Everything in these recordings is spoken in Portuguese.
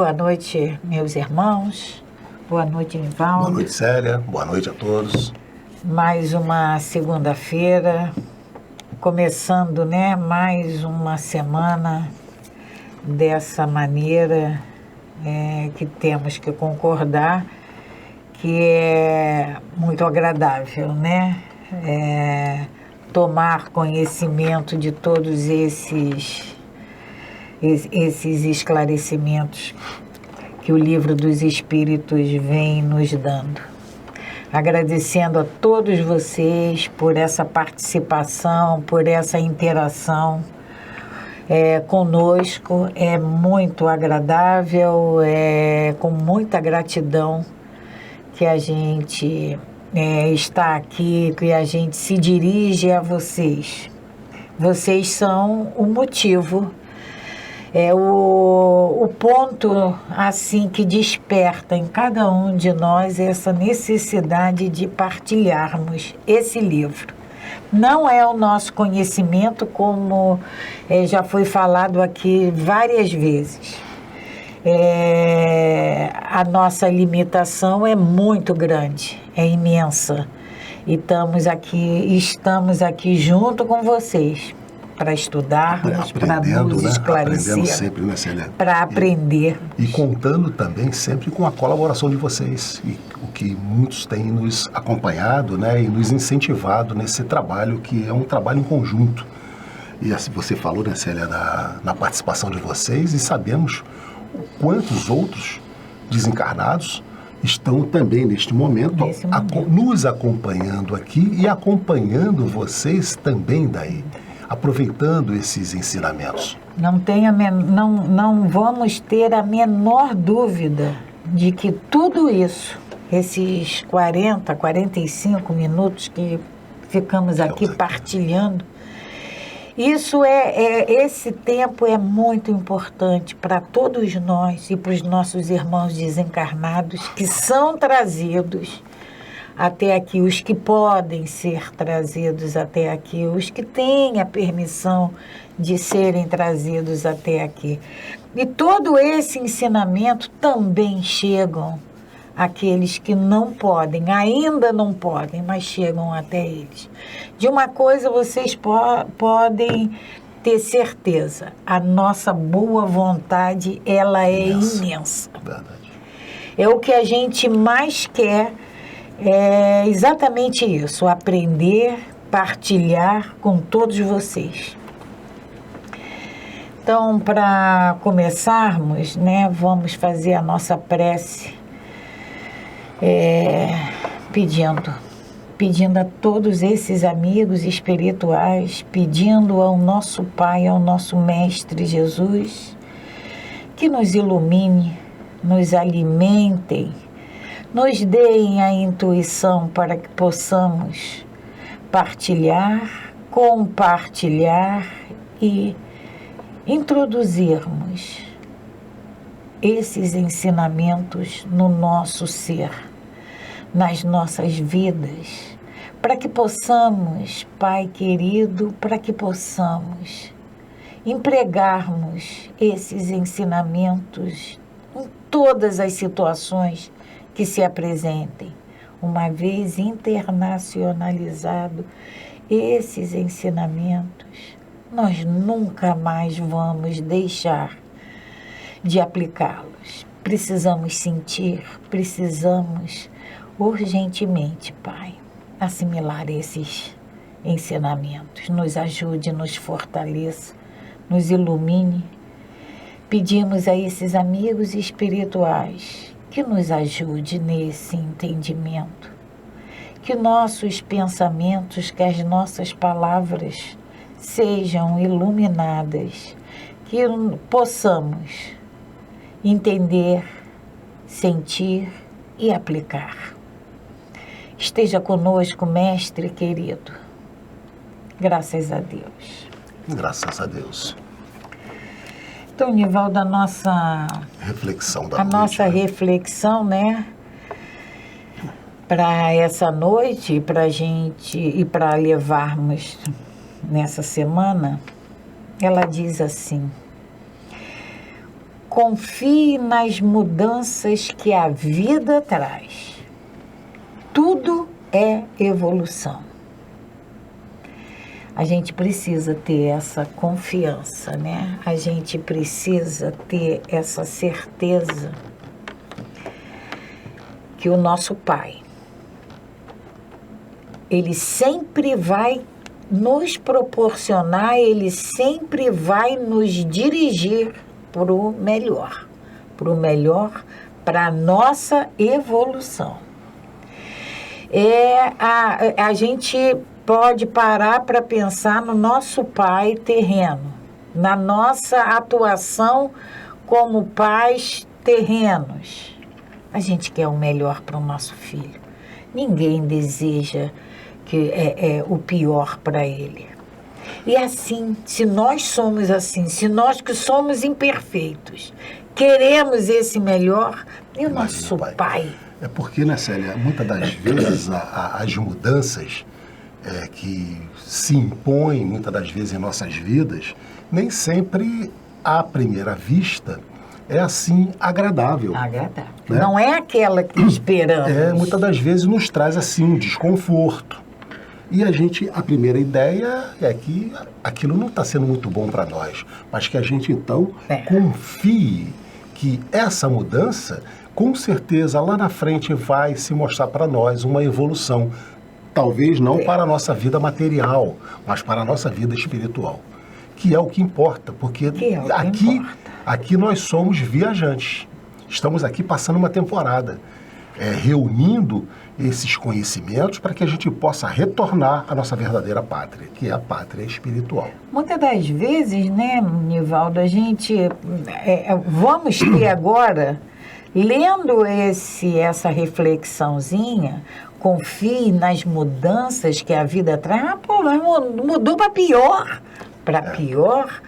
Boa noite, meus irmãos. Boa noite, Nivaldo. Boa noite, Célia. Boa noite a todos. Mais uma segunda-feira, começando, né, mais uma semana dessa maneira que temos que concordar, que é muito agradável, né? Tomar conhecimento de todos esses esclarecimentos que o Livro dos Espíritos vem nos dando. Agradecendo a todos vocês por essa participação, por essa interação conosco. É muito agradável, com muita gratidão que a gente está aqui, que a gente se dirige a vocês. Vocês são o motivo, o ponto assim que desperta em cada um de nós essa necessidade de partilharmos esse livro. Não é o nosso conhecimento, como já foi falado aqui várias vezes. A nossa limitação é muito grande, é imensa. E estamos aqui junto com vocês para estudarmos, para nos esclarecer, aprendendo sempre, né, Célia? Para aprender. E contando também sempre com a colaboração de vocês, e o que muitos têm nos acompanhado, né, e nos incentivado nesse trabalho, que é um trabalho em conjunto. E assim, você falou, né, Célia, na participação de vocês, e sabemos o quantos outros desencarnados estão também neste momento nos acompanhando aqui e acompanhando vocês também daí, aproveitando esses ensinamentos. Não vamos ter a menor dúvida de que tudo isso, esses 40, 45 minutos que ficamos aqui partilhando, esse tempo é muito importante para todos nós e para os nossos irmãos desencarnados que são trazidos até aqui, os que podem ser trazidos até aqui, os que têm a permissão de serem trazidos até aqui. E todo esse ensinamento também chegam àqueles que não podem, ainda não podem, mas chegam até eles. De uma coisa vocês podem ter certeza, a nossa boa vontade, ela é imensa. Verdade. É o que a gente mais quer. É exatamente isso, aprender, partilhar com todos vocês. Então, para começarmos, né, vamos fazer a nossa prece pedindo a todos esses amigos espirituais, pedindo ao nosso Pai, ao nosso Mestre Jesus, que nos ilumine, nos alimentem, nos deem a intuição para que possamos partilhar, compartilhar e introduzirmos esses ensinamentos no nosso ser, nas nossas vidas, para que possamos, Pai querido, para que possamos empregarmos esses ensinamentos em todas as situações que se apresentem. Uma vez internacionalizado esses ensinamentos, nós nunca mais vamos deixar de aplicá-los. Precisamos sentir, precisamos urgentemente, Pai, assimilar esses ensinamentos. Nos ajude, nos fortaleça, nos ilumine. Pedimos a esses amigos espirituais que nos ajude nesse entendimento, que nossos pensamentos, que as nossas palavras sejam iluminadas, que possamos entender, sentir e aplicar. Esteja conosco, Mestre querido. Graças a Deus. Graças a Deus. Então, Nivaldo, a nossa reflexão da noite, nossa reflexão, né, para essa noite, para a gente e para levarmos nessa semana, ela diz assim: confie nas mudanças que a vida traz. Tudo é evolução. A gente precisa ter essa confiança, né? A gente precisa ter essa certeza que o nosso Pai, Ele sempre vai nos proporcionar, Ele sempre vai nos dirigir para o melhor, para a nossa evolução. A gente pode parar para pensar no nosso pai terreno, na nossa atuação como pais terrenos. A gente quer o melhor para o nosso filho. Ninguém deseja o pior para ele. E assim, se nós somos assim, se nós que somos imperfeitos, queremos esse melhor, e o nosso pai? É porque, né, Célia, muitas das vezes as mudanças que se impõem, muitas das vezes em nossas vidas, nem sempre, à primeira vista, é assim agradável. Agradável. Né? Não é aquela que esperamos. Muitas das vezes nos traz assim um desconforto. E a primeira ideia é que aquilo não está sendo muito bom para nós, mas que a gente então confie que essa mudança, com certeza, lá na frente vai se mostrar para nós uma evolução. Talvez não para a nossa vida material, mas para a nossa vida espiritual. Que é o que importa, porque aqui nós somos viajantes. Estamos aqui passando uma temporada, reunindo esses conhecimentos para que a gente possa retornar à nossa verdadeira pátria, que é a pátria espiritual. Muitas das vezes, né, Nivaldo, a gente vamos ter agora, lendo essa reflexãozinha, confie nas mudanças que a vida traz. Mudou para pior. Para pior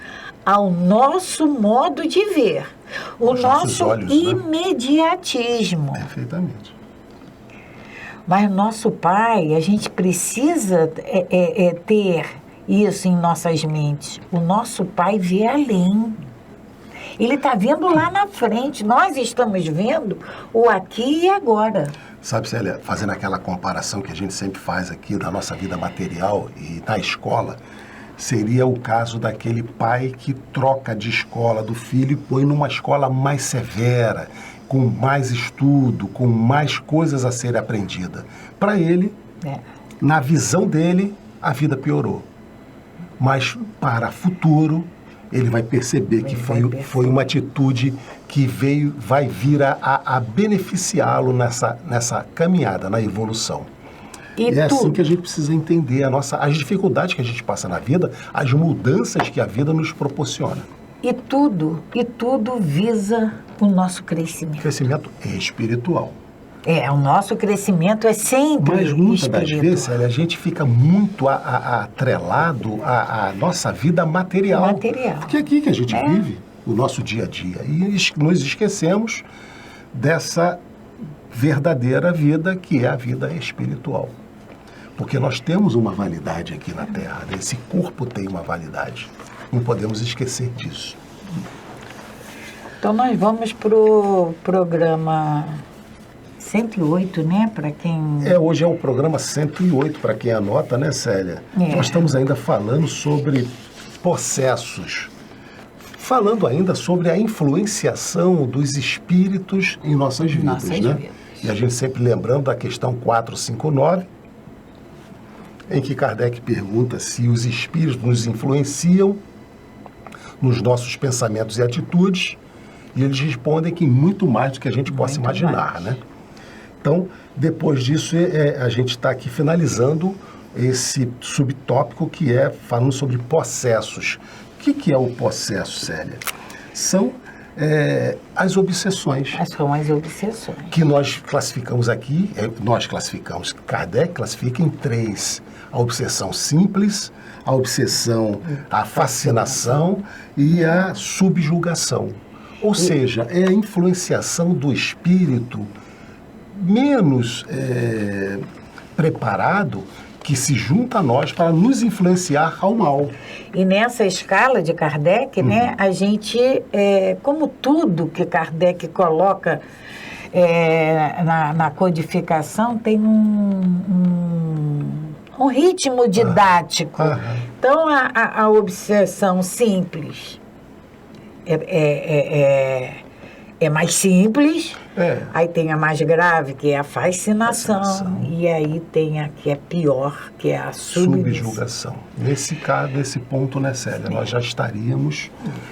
ao nosso modo de ver. O nosso olhos, imediatismo. Perfeitamente. Mas nosso Pai, a gente precisa ter isso em nossas mentes. O nosso Pai vê além. Ele está vendo lá na frente. Nós estamos vendo o aqui e agora. Sabe, Célia, fazendo aquela comparação que a gente sempre faz aqui da nossa vida material e na escola, seria o caso daquele pai que troca de escola do filho e põe numa escola mais severa, com mais estudo, com mais coisas a serem aprendidas. Para ele, na visão dele, a vida piorou. Mas para o futuro, ele vai perceber que foi uma atitude que vai vir a beneficiá-lo nessa caminhada, na evolução. E é assim que a gente precisa entender as dificuldades que a gente passa na vida, as mudanças que a vida nos proporciona. E tudo visa o nosso crescimento. Crescimento espiritual. O nosso crescimento é sempre Mas muitas das vezes, a gente fica muito atrelado à nossa vida material. Porque é aqui que a gente vive o nosso dia a dia. E nos esquecemos dessa verdadeira vida que é a vida espiritual. Porque nós temos uma validade aqui na Terra, né? Esse corpo tem uma validade. Não podemos esquecer disso. Então nós vamos para o programa 108, né? Para quem... Hoje é o programa 108, para quem anota, né, Célia? Nós estamos ainda falando sobre possessos. Falando ainda sobre a influenciação dos espíritos em nossas vidas, né? E a gente sempre lembrando da questão 459, em que Kardec pergunta se os espíritos nos influenciam nos nossos pensamentos e atitudes, e eles respondem que muito mais do que a gente possa imaginar, né? Então, depois disso, a gente está aqui finalizando esse subtópico que é falando sobre possessos. O que é o possesso, Célia? São as obsessões. São as obsessões. Que nós classificamos aqui, Kardec classifica em 3. A obsessão simples, a fascinação e a subjugação. Ou seja, é a influenciação do espírito menos preparado que se junta a nós para nos influenciar ao mal. E nessa escala de Kardec, né, a gente, como tudo que Kardec coloca na codificação, tem um ritmo didático. Então, a obsessão simples é mais simples. Aí tem a mais grave, que é a fascinação. E aí tem a que é pior, que é a subjugação. Nesse ponto, né, Célia, nós já estaríamos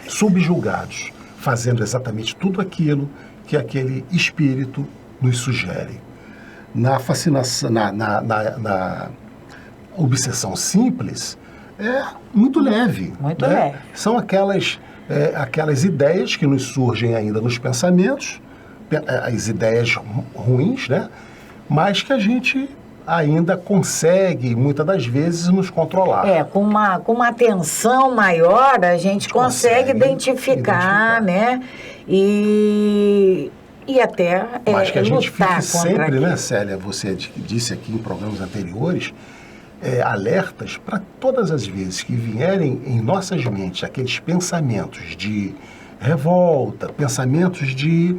subjugados, fazendo exatamente tudo aquilo que aquele espírito nos sugere. Na fascinação, na obsessão simples, é muito leve. Muito leve. São aquelas ideias que nos surgem ainda nos pensamentos, as ideias ruins, né? Mas que a gente ainda consegue, muitas das vezes, nos controlar. Com uma atenção maior, a gente consegue identificar, né? E até mas que a gente fique sempre, aquilo. né, Célia? Você disse aqui em programas anteriores, alertas para todas as vezes que vierem em nossas mentes aqueles pensamentos de revolta, pensamentos de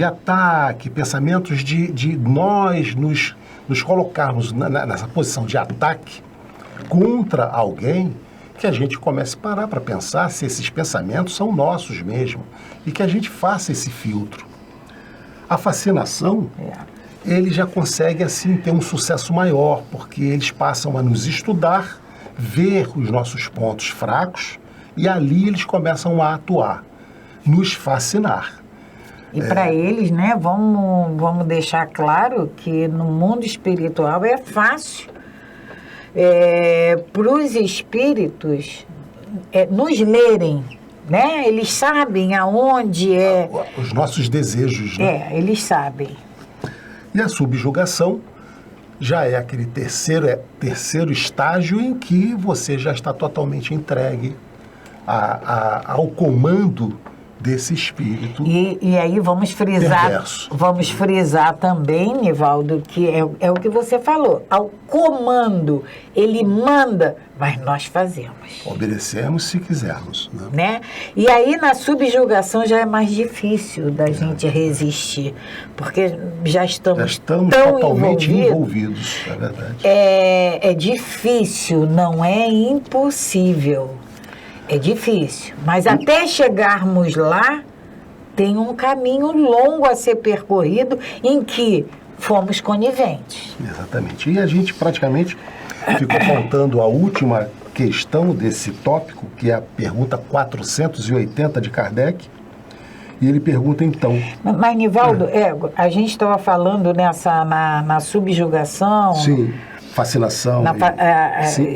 ataque, pensamentos de nós nos colocarmos nessa posição de ataque contra alguém, que a gente comece a parar para pensar se esses pensamentos são nossos mesmo e que a gente faça esse filtro. A fascinação, ele já consegue assim ter um sucesso maior, porque eles passam a nos estudar, ver os nossos pontos fracos e ali eles começam a atuar, nos fascinar. E para eles, né, vamos deixar claro que no mundo espiritual é fácil para os espíritos nos lerem, né? Eles sabem aonde os nossos desejos, né? Eles sabem. E a subjugação já é aquele terceiro estágio em que você já está totalmente entregue ao comando desse espírito. E aí vamos frisar também, Nivaldo, que é o que você falou. Ao comando, ele manda, mas nós fazemos. Obedecemos se quisermos. Né? E aí na subjugação já é mais difícil da gente resistir, porque já estamos tão totalmente envolvidos, é verdade. É difícil, não é impossível. É difícil, mas até chegarmos lá, tem um caminho longo a ser percorrido em que fomos coniventes. Exatamente. E a gente praticamente ficou faltando a última questão desse tópico, que é a pergunta 480 de Kardec. E ele pergunta então... Mas Nivaldo, a gente estava falando na subjugação... Sim. Fascinação.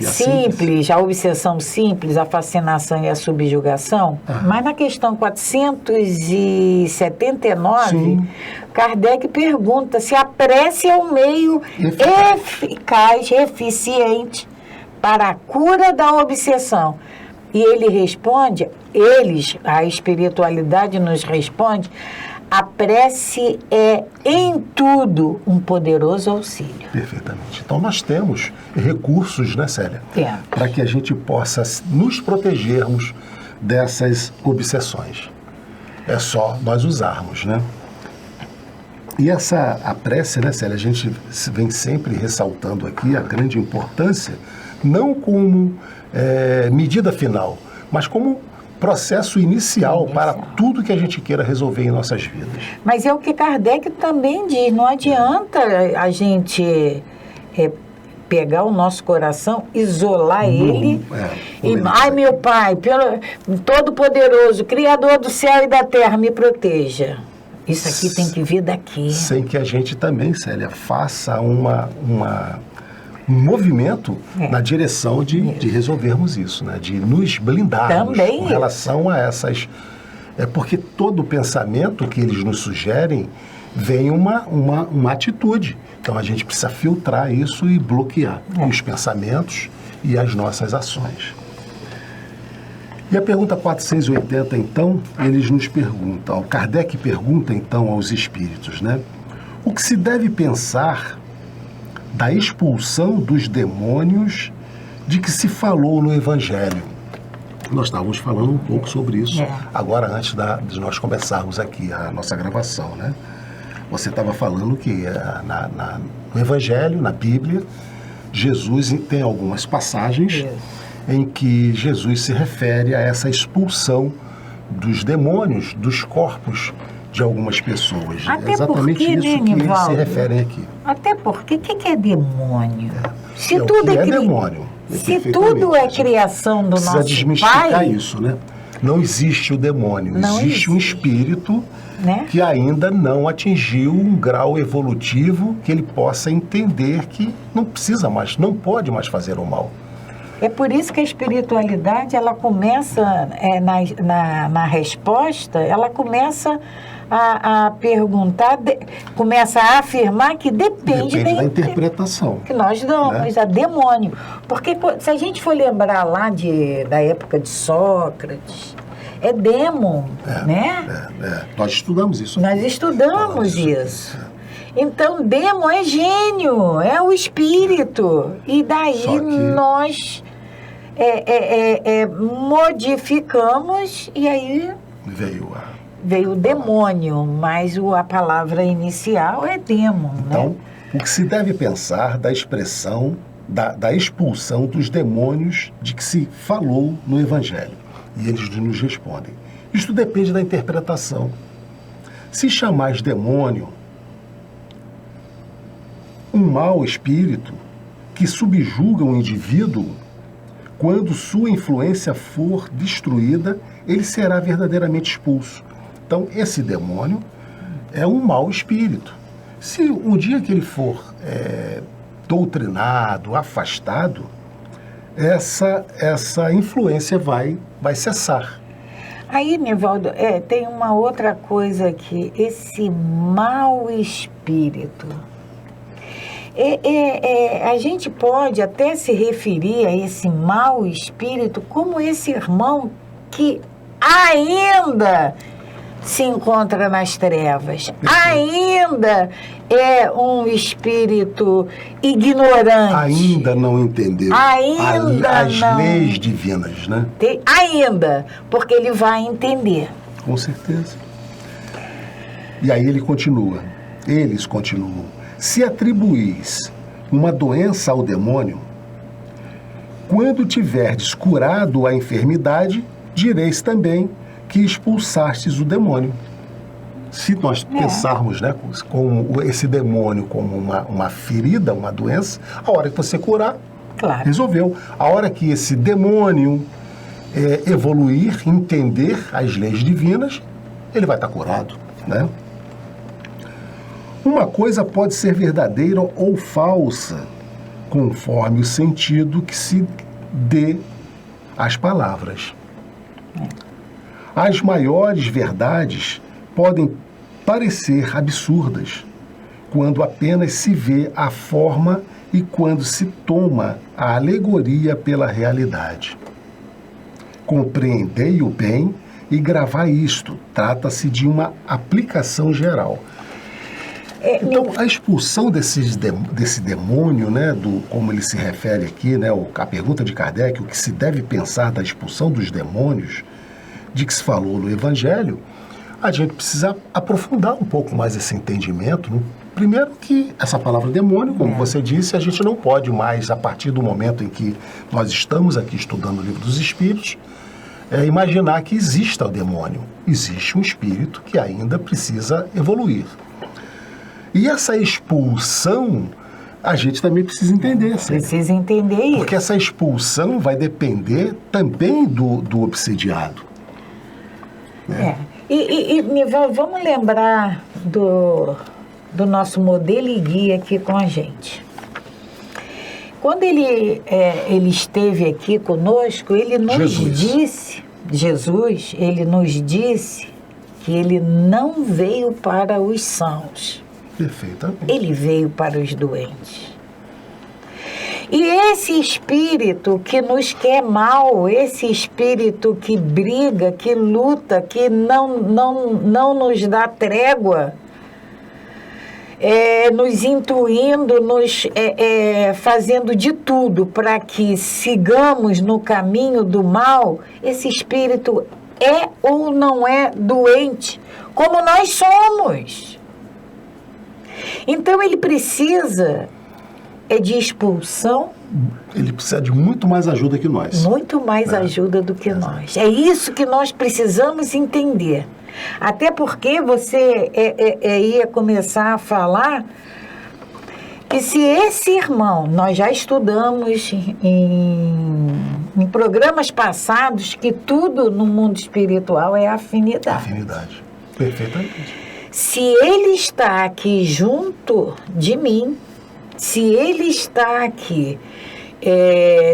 Simples, a obsessão simples, a fascinação e a subjugação. Mas na questão 479, Kardec pergunta se a prece é um meio eficaz, eficiente para a cura da obsessão. E ele responde, a espiritualidade nos responde, a prece é, em tudo, um poderoso auxílio. Perfeitamente. Então, nós temos recursos, né, Célia? Temos. Para que a gente possa nos protegermos dessas obsessões. É só nós usarmos, né? E a prece, né, Célia, a gente vem sempre ressaltando aqui a grande importância, não como medida final, mas como processo inicial para tudo que a gente queira resolver em nossas vidas. Mas é o que Kardec também diz, não adianta a gente pegar o nosso coração, isolar ele ai meu Pai, Todo-Poderoso, Criador do céu e da terra, me proteja. Isso aqui tem que vir daqui. Sem que a gente também, Célia, faça um movimento na direção de resolvermos isso, né? De nos blindarmos com relação a essas... porque todo pensamento que eles nos sugerem vem uma atitude. Então a gente precisa filtrar isso e bloquear os pensamentos e as nossas ações. E a pergunta 480, então, eles nos perguntam, o Kardec pergunta, então, aos espíritos, né? O que se deve pensar da expulsão dos demônios de que se falou no Evangelho. Nós estávamos falando um pouco sobre isso agora, antes de nós começarmos aqui a nossa gravação, né? Você estava falando que no Evangelho, na Bíblia, Jesus tem algumas passagens em que Jesus se refere a essa expulsão dos demônios dos corpos de algumas pessoas. Até é exatamente porque, isso que eles se referem aqui. Até porque, o que é demônio? Se o tudo que é demônio. Se tudo é criação do nosso Pai... Precisa desmistificar isso, né? Não existe o demônio, existe um espírito, né, que ainda não atingiu um grau evolutivo que ele possa entender que não precisa mais, não pode mais fazer o mal. É por isso que a espiritualidade, ela começa, na resposta, ela começa a perguntar, começa a afirmar que depende da interpretação que nós damos, a demônio. Porque se a gente for lembrar lá da época de Sócrates, é demon, né? Nós estudamos isso. Nós estudamos isso. Então, demon é gênio, é o espírito. E daí nós modificamos e aí veio o demônio, mas a palavra inicial é demon, então, né? O que se deve pensar da expressão, da expulsão dos demônios de que se falou no Evangelho? E eles nos respondem. Isto depende da interpretação. Se chamais demônio um mau espírito que subjuga um indivíduo, quando sua influência for destruída, ele será verdadeiramente expulso. Então, esse demônio é um mau espírito. Se um dia que ele for doutrinado, afastado, essa influência vai cessar. Aí, Nivaldo, tem uma outra coisa aqui. Esse mau espírito. A gente pode até se referir a esse mau espírito como esse irmão que ainda se encontra nas trevas, ainda é um espírito ignorante. Ainda não entendeu as leis divinas, né? Ainda, porque ele vai entender. Com certeza. E aí eles continuam. Se atribuís uma doença ao demônio, quando tiverdes curado a enfermidade, direis também que expulsastes o demônio. Se nós pensarmos, né, com esse demônio como uma ferida, uma doença, a hora que você curar, resolveu. A hora que esse demônio evoluir, entender as leis divinas, ele vai estar curado, né? Uma coisa pode ser verdadeira ou falsa, conforme o sentido que se dê às palavras. As maiores verdades podem parecer absurdas, quando apenas se vê a forma e quando se toma a alegoria pela realidade. Compreendei o bem e gravai isto. Trata-se de uma aplicação geral. Então, a expulsão desse demônio, né, como ele se refere aqui, né, a pergunta de Kardec, o que se deve pensar da expulsão dos demônios, de que se falou no Evangelho, a gente precisa aprofundar um pouco mais esse entendimento. Né? Primeiro que essa palavra demônio, como você disse, a gente não pode mais, a partir do momento em que nós estamos aqui estudando o Livro dos Espíritos, imaginar que exista o demônio. Existe um espírito que ainda precisa evoluir. E essa expulsão, a gente também precisa entender. Precisa entender isso. Porque essa expulsão vai depender também do obsediado. Né? E Nivaldo, vamos lembrar do nosso modelo e guia aqui com a gente. Quando ele esteve aqui conosco, ele nos disse, Jesus, ele nos disse que ele não veio para os sãos. Perfeitamente. Ele veio para os doentes. E esse espírito que nos quer mal, esse espírito que briga, que luta, que não nos dá trégua, nos intuindo, nos fazendo de tudo para que sigamos no caminho do mal, esse espírito é ou não é doente, como nós somos. Então ele precisa de expulsão. Ele precisa de muito mais ajuda que nós. Muito mais ajuda do que nós. É isso que nós precisamos entender. Até porque você ia começar a falar que se esse irmão, nós já estudamos em programas passados que tudo no mundo espiritual é afinidade. Afinidade, perfeitamente. Se ele está aqui junto de mim, se ele está aqui,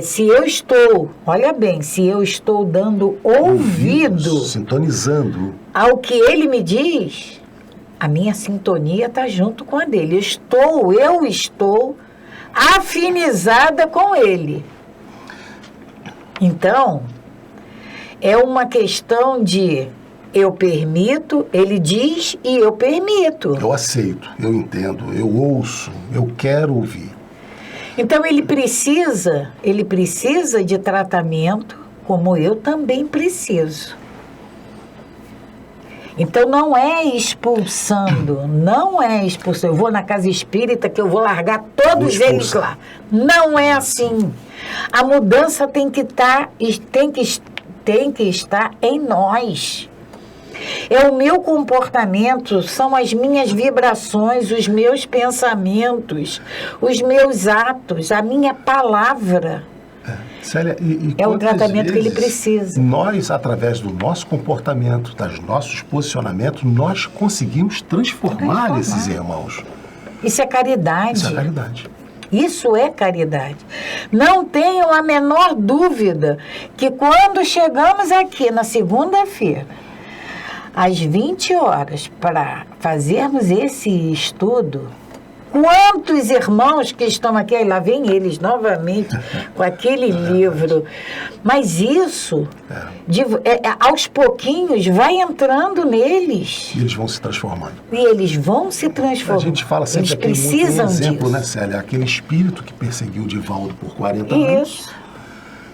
se eu estou, olha bem, se eu estou dando ouvido, sintonizando ao que ele me diz, a minha sintonia está junto com a dele. Eu estou afinizada com ele. Então, é uma questão de eu permito, ele diz e eu permito. Eu aceito, eu entendo, eu ouço, eu quero ouvir. Então ele precisa de tratamento, como eu também preciso. Então não é expulsando. Eu vou na casa espírita que eu vou largar todos eles lá. Não é assim. A mudança tem que estar em nós. É o meu comportamento, são as minhas vibrações, os meus pensamentos, os meus atos, a minha palavra. Célia, é o tratamento que ele precisa. Nós, através do nosso comportamento, dos nossos posicionamentos, nós conseguimos transformar esses irmãos. Isso é caridade. Isso é caridade. Isso é caridade. Não tenham a menor dúvida que quando chegamos aqui na segunda-feira, às 20 horas, para fazermos esse estudo, quantos irmãos que estão aqui, aí lá vem eles novamente com aquele livro, mas isso, aos pouquinhos, vai entrando neles. E eles vão se transformando. E eles vão se transformando. A gente fala sempre eles aqui precisam muito um exemplo, disso. Né, Célia? Aquele espírito que perseguiu o Divaldo por 40 anos.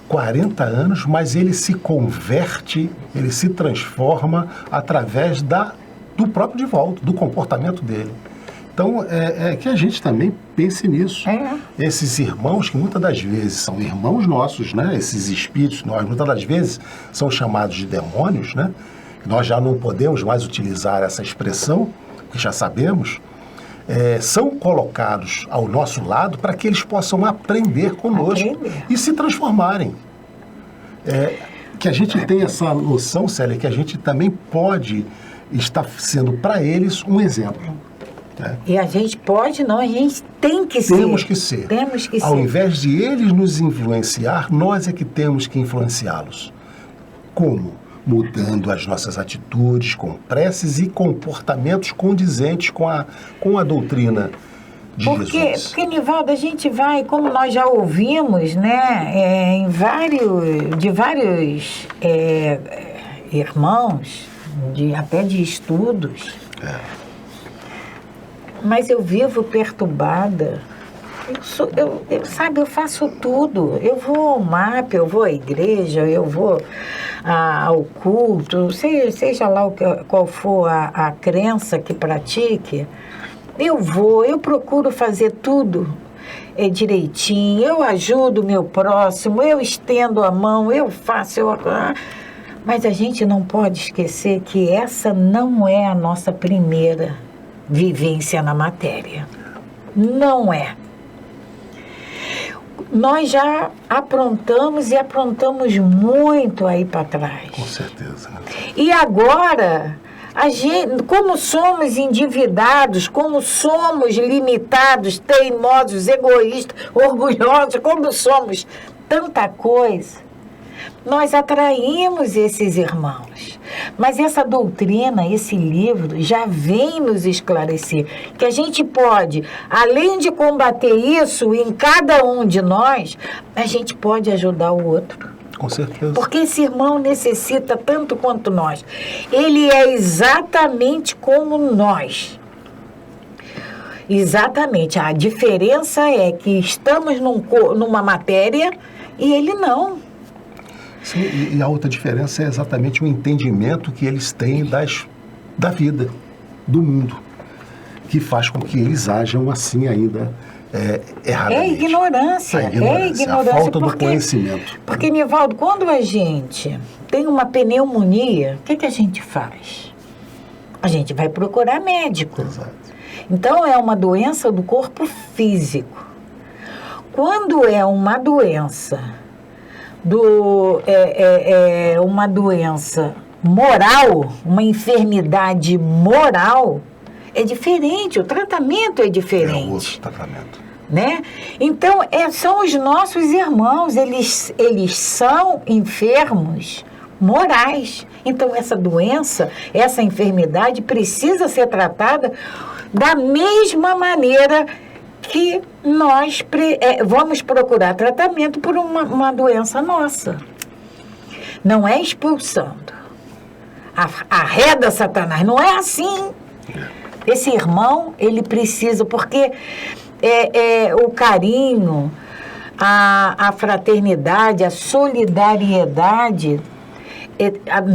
40 anos, mas ele se converte, ele se transforma através do próprio Divaldo, do comportamento dele. Então, é que a gente também pense nisso. Esses irmãos que muitas das vezes são irmãos nossos, né? Esses espíritos, nós muitas das vezes são chamados de demônios, né? Nós já não podemos mais utilizar essa expressão, que já sabemos, são colocados ao nosso lado para que eles possam aprender conosco e se transformarem. Que a gente tenha essa noção, Célia, que a gente também pode estar sendo para eles um exemplo. E a gente pode, não, a gente tem que ser. Temos que ser. Ao invés de eles nos influenciar, nós é que temos que influenciá-los. Como? Mudando as nossas atitudes, com preces e comportamentos condizentes com a doutrina de Jesus. Porque, Nivaldo, a gente vai, como nós já ouvimos, né, de vários irmãos, até de estudos, mas eu vivo perturbada. Eu faço tudo. Eu vou ao MAP, eu vou à igreja, eu vou ao culto, seja lá qual for a crença que pratique, eu procuro fazer tudo direitinho, eu ajudo o meu próximo, eu estendo a mão, eu faço, mas a gente não pode esquecer que essa não é a nossa primeira vivência na matéria. Não é. Nós já aprontamos e aprontamos muito aí para trás. Com certeza. E agora, a gente, como somos endividados, como somos limitados, teimosos, egoístas, orgulhosos, como somos tanta coisa, nós atraímos esses irmãos. Mas essa doutrina, esse livro, já vem nos esclarecer que a gente pode, além de combater isso em cada um de nós, a gente pode ajudar o outro. Com certeza. Porque esse irmão necessita tanto quanto nós. Ele é exatamente como nós. Exatamente. A diferença é que estamos numa matéria e ele não. Sim, e a outra diferença é exatamente o entendimento que eles têm da vida, do mundo, que faz com que eles ajam assim ainda erradamente. É ignorância. A falta do conhecimento. Porque, Nivaldo, quando a gente tem uma pneumonia, o que a gente faz? A gente vai procurar médico. Exato. Então, é uma doença do corpo físico. Quando é uma doença uma doença moral, uma enfermidade moral, é diferente, o tratamento é diferente. É outro tratamento. Né? Então, são os nossos irmãos, eles são enfermos morais. Então, essa doença, essa enfermidade precisa ser tratada da mesma maneira que nós vamos procurar tratamento por uma doença nossa. Não é expulsando. Arreda Satanás, não é assim. Esse irmão, ele precisa, porque o carinho, a fraternidade, a solidariedade,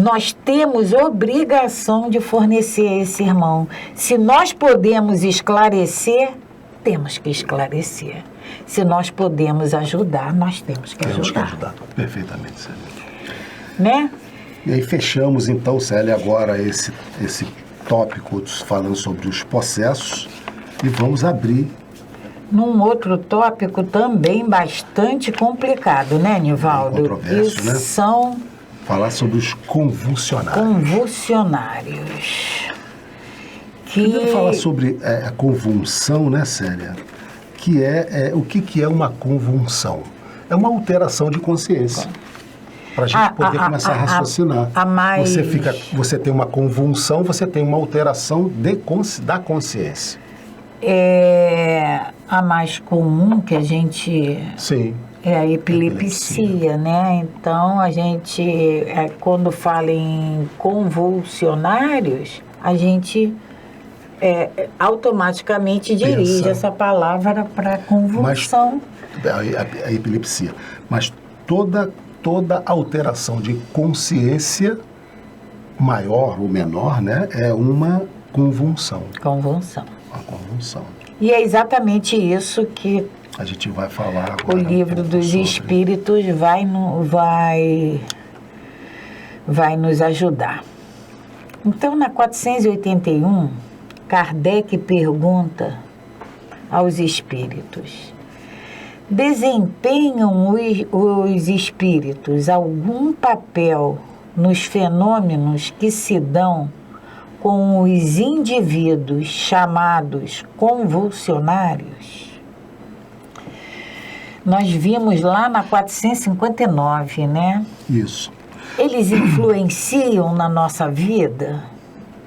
nós temos obrigação de fornecer a esse irmão. Se nós podemos esclarecer, temos que esclarecer. Se nós podemos ajudar, nós temos que ajudar. Perfeitamente, Célia. Né? E aí fechamos então, Célia, agora esse tópico falando sobre os possessos e vamos abrir num outro tópico também bastante complicado, né, Nivaldo? Controverso, né? São falar sobre os convulsionários. Primeiro falar sobre a convulsão, né, Célia? Que o que é uma convulsão? É uma alteração de consciência. Para a gente poder começar a raciocinar. Você tem uma convulsão, você tem uma alteração da consciência. A mais comum que a gente... Sim. É a epilepsia, né? Então, a gente, quando fala em convulsionários, a gente automaticamente dirige essa palavra para convulsão. A epilepsia. Mas toda alteração de consciência, maior ou menor, né, é uma convulsão. Uma convulsão. E é exatamente isso que a gente vai falar agora. O livro dos Espíritos vai nos ajudar. Então, na 481, Kardec pergunta aos espíritos: desempenham os espíritos algum papel nos fenômenos que se dão com os indivíduos chamados convulsionários? Nós vimos lá na 459, né? Isso. Eles influenciam na nossa vida?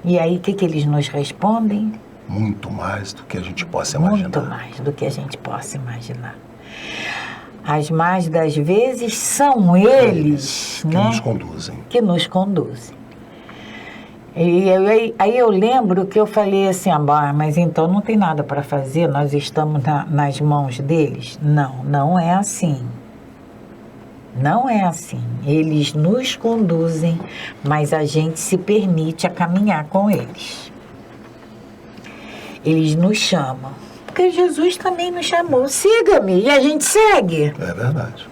E aí, o que eles nos respondem? Muito mais do que a gente possa imaginar. Muito mais do que a gente possa imaginar. As mais das vezes são eles, que né? Que nos conduzem. E aí eu lembro que eu falei assim, mas então não tem nada para fazer, nós estamos nas mãos deles? Não é assim. Não é assim. Eles nos conduzem, mas a gente se permite a caminhar com eles. Eles nos chamam. Porque Jesus também nos chamou. Siga-me, e a gente segue. É verdade.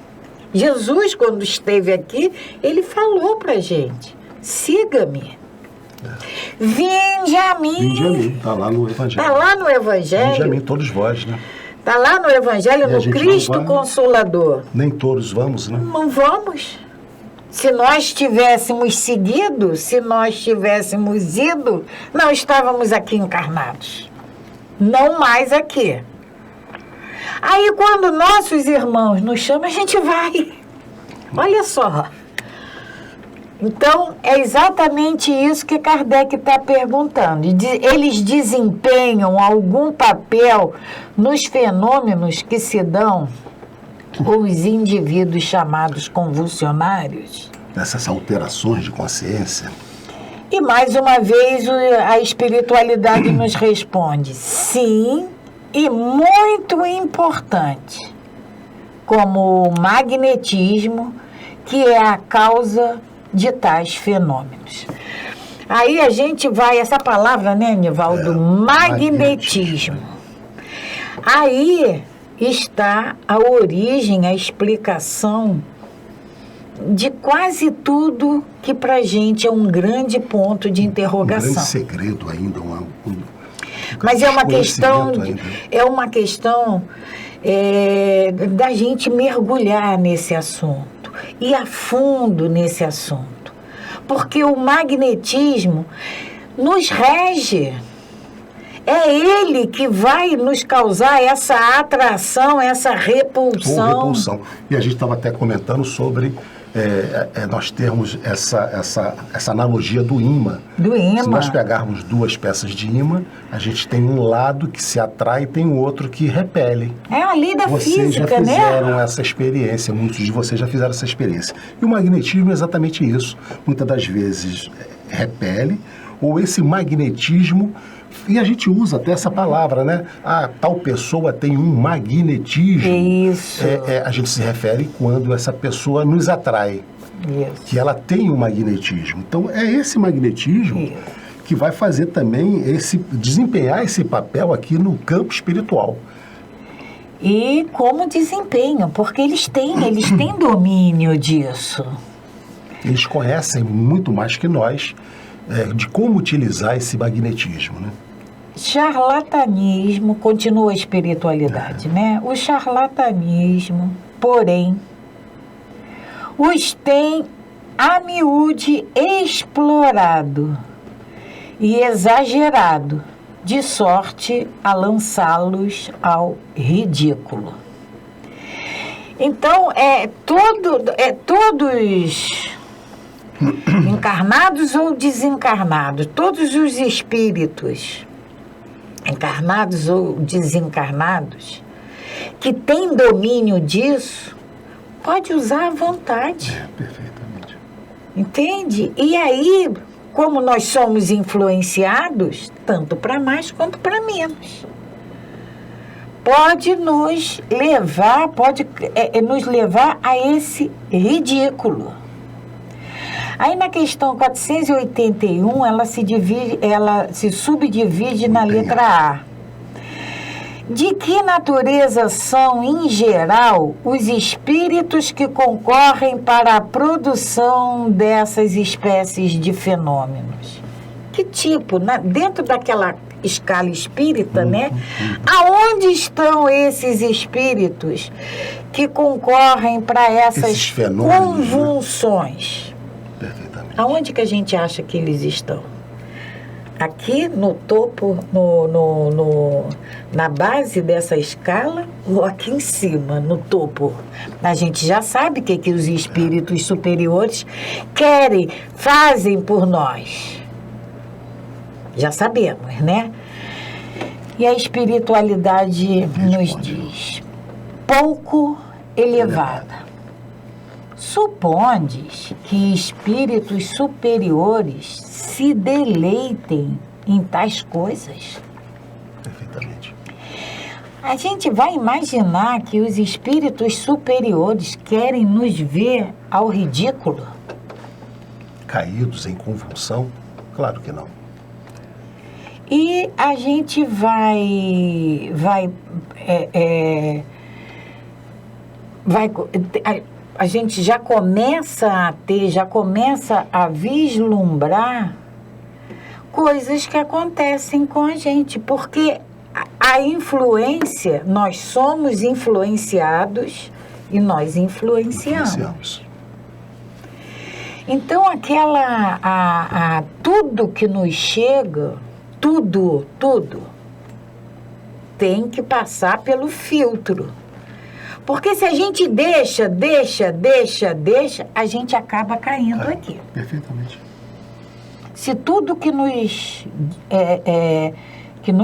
Jesus, quando esteve aqui, ele falou pra gente: siga-me. Vinde a mim. Está lá no Evangelho. Está lá no Evangelho. Vinde a mim, todos vós, né? Está lá no Evangelho, no Cristo Consolador. Nem todos vamos, né? Não vamos. Se nós tivéssemos seguido, se nós tivéssemos ido, não estávamos aqui encarnados. Não mais aqui. Aí, quando nossos irmãos nos chamam, a gente vai. Olha só. Então, é exatamente isso que Kardec está perguntando. Eles desempenham algum papel nos fenômenos que se dão com os indivíduos chamados convulsionários? Essas alterações de consciência. E, mais uma vez, a espiritualidade nos responde: sim, e muito importante, como o magnetismo, que é a causa de tais fenômenos. Aí a gente vai, essa palavra, né, Nivaldo? Magnetismo. Aí está a origem, a explicação de quase tudo que para a gente é um grande ponto de interrogação. Um grande segredo ainda. Mas é uma questão da gente mergulhar nesse assunto, ir a fundo nesse assunto. Porque o magnetismo nos rege. É ele que vai nos causar essa atração, essa repulsão. E a gente estava até comentando sobre nós termos essa analogia do ímã. Do ímã. Se nós pegarmos duas peças de ímã, a gente tem um lado que se atrai e tem o outro que repele. É a lei da física, né? Vocês já fizeram essa experiência, muitos de vocês já fizeram essa experiência. E o magnetismo é exatamente isso. Muitas das vezes repele, ou esse magnetismo. E a gente usa até essa palavra, né? Tal pessoa tem um magnetismo. Isso. A gente se refere quando essa pessoa nos atrai. Isso. Que ela tem um magnetismo. Então, é esse magnetismo que vai fazer também desempenhar esse papel aqui no campo espiritual. E como desempenham, porque eles têm domínio disso. Eles conhecem muito mais que nós de como utilizar esse magnetismo, né? Charlatanismo, continua a espiritualidade, né? O charlatanismo, porém, os tem a miúde explorado e exagerado, de sorte a lançá-los ao ridículo. Então, todos encarnados ou desencarnados, todos os espíritos, encarnados ou desencarnados, que têm domínio disso, pode usar à vontade. Perfeitamente. Entende? E aí, como nós somos influenciados, tanto para mais quanto para menos, pode nos levar a esse ridículo. Aí na questão 481, ela se subdivide na letra A. De que natureza são, em geral, os espíritos que concorrem para a produção dessas espécies de fenômenos? Que tipo? Dentro daquela escala espírita, né? Aonde estão esses espíritos que concorrem para essas convulsões? Né? Perfeitamente. Aonde que a gente acha que eles estão? Aqui no topo, na base dessa escala, ou aqui em cima, no topo? A gente já sabe o que os espíritos superiores querem, fazem por nós. Já sabemos, né? E a espiritualidade nos diz, pouco elevada. Supondes que espíritos superiores se deleitem em tais coisas? Perfeitamente. A gente vai imaginar que os espíritos superiores querem nos ver ao ridículo? Caídos em convulsão? Claro que não. E a gente a gente já começa a vislumbrar coisas que acontecem com a gente, porque a influência, nós somos influenciados e nós influenciamos. Então, tudo que nos chega, tudo tem que passar pelo filtro. Porque se a gente deixa, a gente acaba caindo aqui. Perfeitamente. Se tudo que nos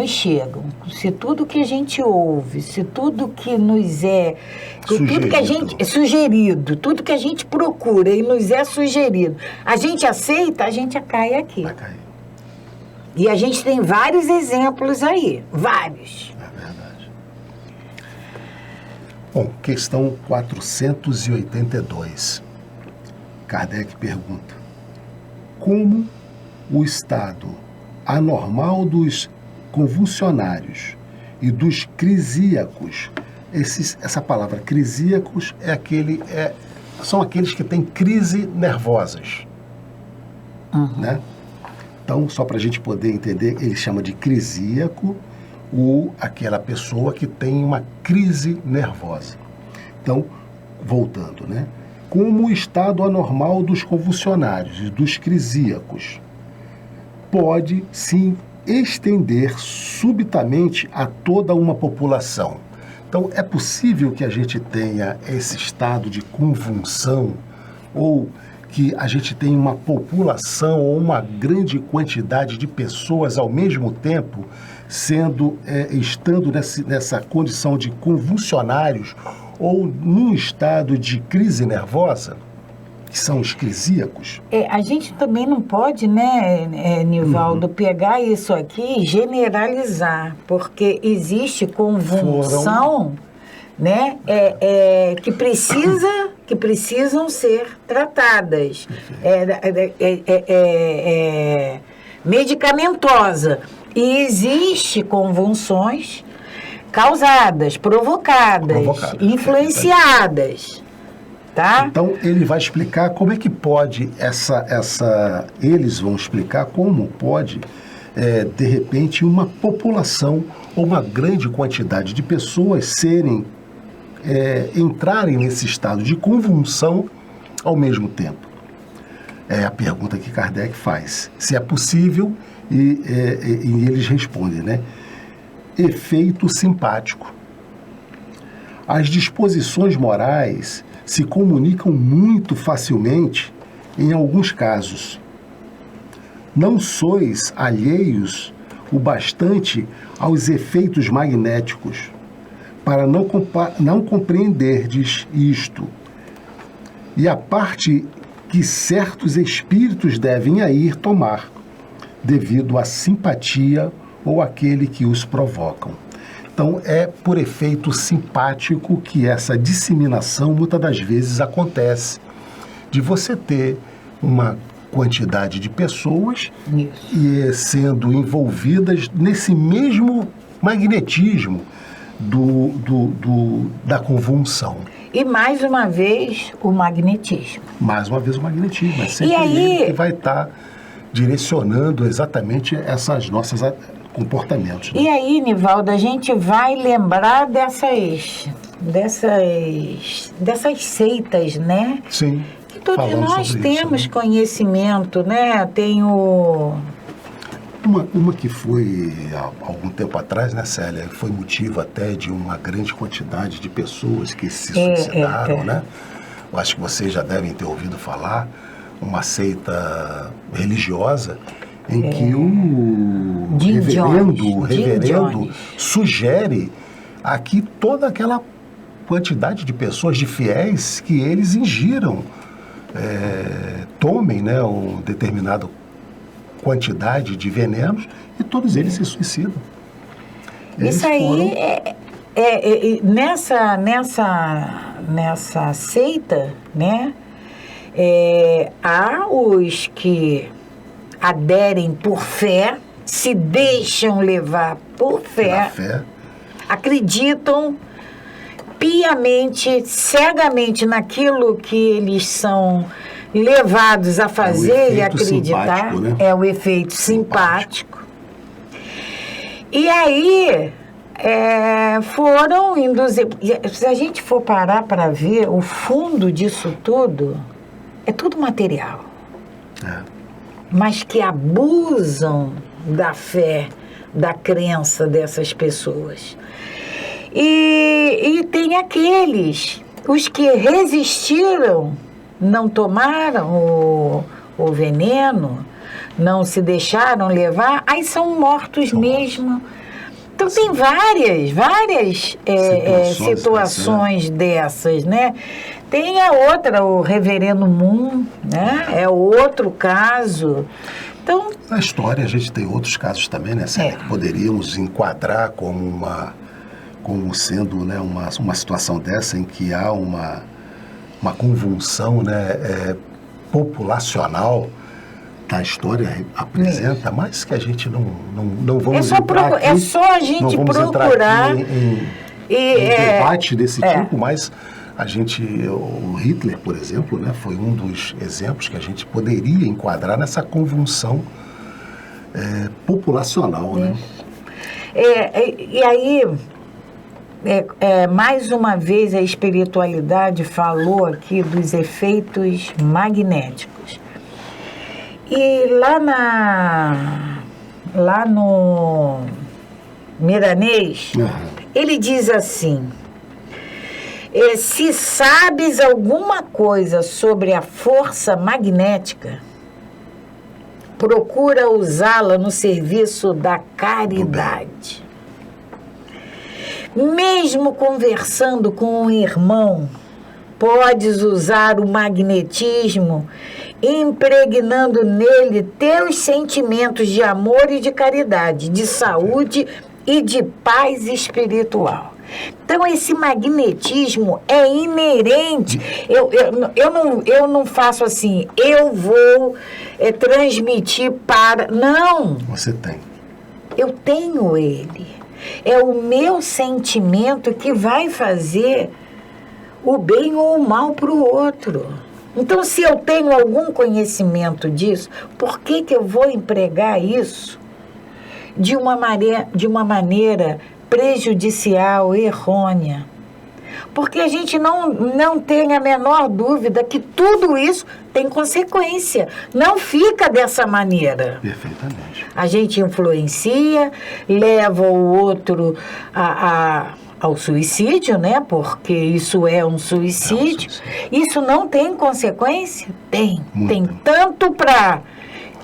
chega, se tudo que a gente ouve, se tudo que nos tudo que a gente é sugerido, tudo que a gente procura e nos é sugerido, a gente aceita, a gente cai aqui. Vai cair. E a gente tem vários exemplos aí, vários. É verdade. Bom, questão 482. Kardec pergunta: como o estado anormal dos convulsionários e dos crisíacos, essa palavra crisíacos são aqueles que têm crise nervosas, né? Então, só para a gente poder entender, ele chama de crisíaco aquela pessoa que tem uma crise nervosa. Então, voltando, né? Como o estado anormal dos convulsionários e dos crisíacos pode se estender subitamente a toda uma população. Então, é possível que a gente tenha esse estado de convulsão ou que a gente tenha uma população ou uma grande quantidade de pessoas ao mesmo tempo estando nessa condição de convulsionários ou num estado de crise nervosa, que são os crisíacos. A gente também não pode, né, Nivaldo, pegar isso aqui e generalizar, porque existe convulsão, né, que precisam ser tratadas, medicamentosa. E existe convulsões causadas, provocadas, influenciadas, tá? Então, ele vai explicar como é que pode eles vão explicar como pode, de repente, uma população ou uma grande quantidade de pessoas entrarem nesse estado de convulsão ao mesmo tempo. É a pergunta que Kardec faz. Se é possível, e eles respondem, né? Efeito simpático. As disposições morais se comunicam muito facilmente em alguns casos. Não sois alheios o bastante aos efeitos magnéticos para não compreenderdes isto. E a parte que certos espíritos devem a ir tomar, devido à simpatia ou àquele que os provocam. Então, é por efeito simpático que essa disseminação muitas das vezes acontece, de você ter uma quantidade de pessoas e sendo envolvidas nesse mesmo magnetismo da convulsão. E mais uma vez o magnetismo. Mais uma vez o magnetismo, é sempre ele que vai estar direcionando exatamente esses nossos comportamentos. Né? E aí, Nivaldo, a gente vai lembrar dessas seitas, né? Sim. Que todos nós temos isso, né? Conhecimento, né? Tenho... Uma que foi, há algum tempo atrás, né, Célia, foi motivo até de uma grande quantidade de pessoas que se suicidaram, né? Eu acho que vocês já devem ter ouvido falar, uma seita religiosa em que o reverendo sugere aqui toda aquela quantidade de pessoas, de fiéis, que eles ingiram, tomem, né, um determinado quantidade de venenos e todos eles se suicidam. Isso aí nessa seita, né, há os que aderem por fé, se deixam levar por fé, acreditam piamente, cegamente naquilo que eles são levados a fazer e acreditar, né? É o efeito simpático. E aí foram induzir. Se a gente for parar para ver o fundo disso tudo, é tudo material. Mas que abusam da fé, da crença dessas pessoas. E tem aqueles, os que resistiram, não tomaram o veneno, não se deixaram levar, aí são mortos mesmo. Então tem várias situações dessas, né? Tem a outra, o Reverendo Moon, né? É outro caso. Então, na história a gente tem outros casos também, né, Célia, que poderíamos enquadrar como como sendo, né, uma situação dessa em que há uma convulsão, né, populacional, a história apresenta, mas que a gente não vamos entrar aqui. É só a gente procurar em debate desse tipo, mas o Hitler, por exemplo, né, foi um dos exemplos que a gente poderia enquadrar nessa convulsão populacional, né? E aí, mais uma vez, a espiritualidade falou aqui dos efeitos magnéticos. E lá no Miranês, ele diz assim: se sabes alguma coisa sobre a força magnética, procura usá-la no serviço da caridade. Mesmo conversando com um irmão, podes usar o magnetismo, impregnando nele teus sentimentos de amor e de caridade, de saúde e de paz espiritual. Então, esse magnetismo é inerente. Eu não faço assim, eu vou transmitir para... Não. Você tem. Eu tenho ele. É o meu sentimento que vai fazer o bem ou o mal para o outro. Então, se eu tenho algum conhecimento disso, por que eu vou empregar isso de uma maneira prejudicial, errônea? Porque a gente não tem a menor dúvida que tudo isso tem consequência. Não fica dessa maneira. Perfeitamente. A gente influencia, leva o outro ao suicídio, né? Porque isso é um suicídio. Isso não tem consequência? Tem. Muito. Tem tanto para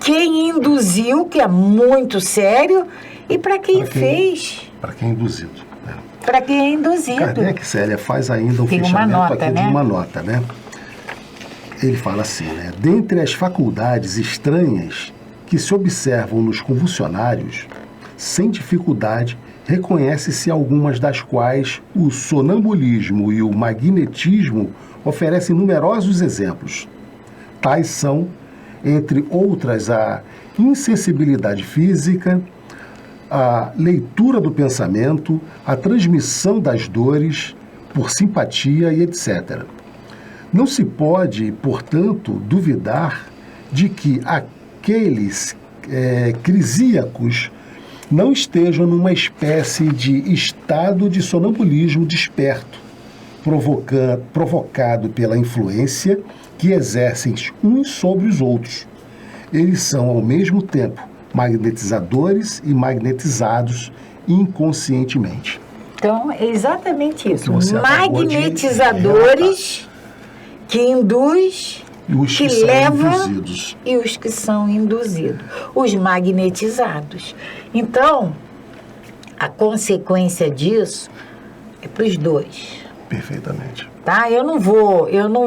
quem induziu, que é muito sério, e para quem fez. Para quem é induzido. Para quem é induzido. Kardec, Célia, faz ainda um fechamento aqui de uma nota, né? Ele fala assim, né? Dentre as faculdades estranhas que se observam nos convulsionários, sem dificuldade, reconhece-se algumas das quais o sonambulismo e o magnetismo oferecem numerosos exemplos. Tais são, entre outras, a insensibilidade física, a leitura do pensamento, a transmissão das dores por simpatia e etc. Não se pode, portanto, duvidar de que aqueles crisíacos não estejam numa espécie de estado de sonambulismo desperto, provocado pela influência que exercem uns sobre os outros. Eles são, ao mesmo tempo, magnetizadores e magnetizados inconscientemente. Então, é exatamente isso. Magnetizadores que induz, que leva induzidos. E os que são induzidos. Os magnetizados. Então, a consequência disso é para os dois. Perfeitamente. Tá? Eu não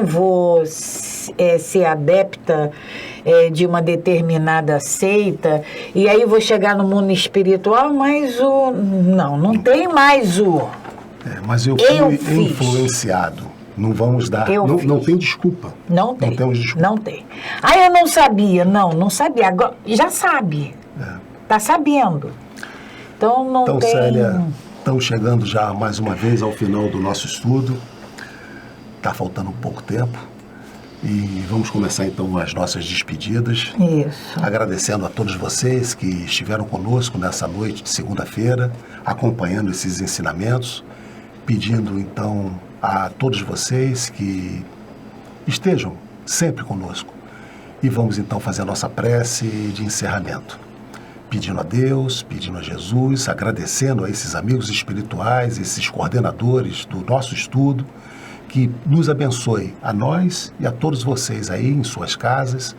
vou ser adepta de uma determinada seita, e aí vou chegar no mundo espiritual, mas não tem mais mas eu fui influenciado. Não vamos dar, não tem desculpa. Não tem. Não temos desculpa. Não tem. Eu não sabia. Não sabia. Agora, já sabe. Está sabendo. Então, tem... Célia, estamos chegando já mais uma vez ao final do nosso estudo. Está faltando pouco tempo. E vamos começar então as nossas despedidas. Isso. Agradecendo a todos vocês que estiveram conosco nessa noite de segunda-feira, acompanhando esses ensinamentos, pedindo então a todos vocês que estejam sempre conosco. E vamos então fazer a nossa prece de encerramento. Pedindo a Deus, pedindo a Jesus, agradecendo a esses amigos espirituais, esses coordenadores do nosso estudo, que nos abençoe a nós e a todos vocês aí em suas casas,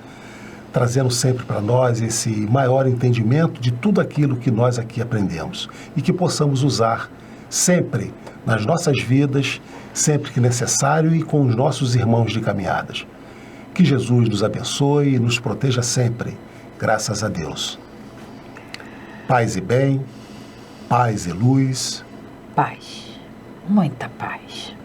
trazendo sempre para nós esse maior entendimento de tudo aquilo que nós aqui aprendemos e que possamos usar sempre nas nossas vidas, sempre que necessário e com os nossos irmãos de caminhadas. Que Jesus nos abençoe e nos proteja sempre, graças a Deus. Paz e bem, paz e luz. Paz. muita paz.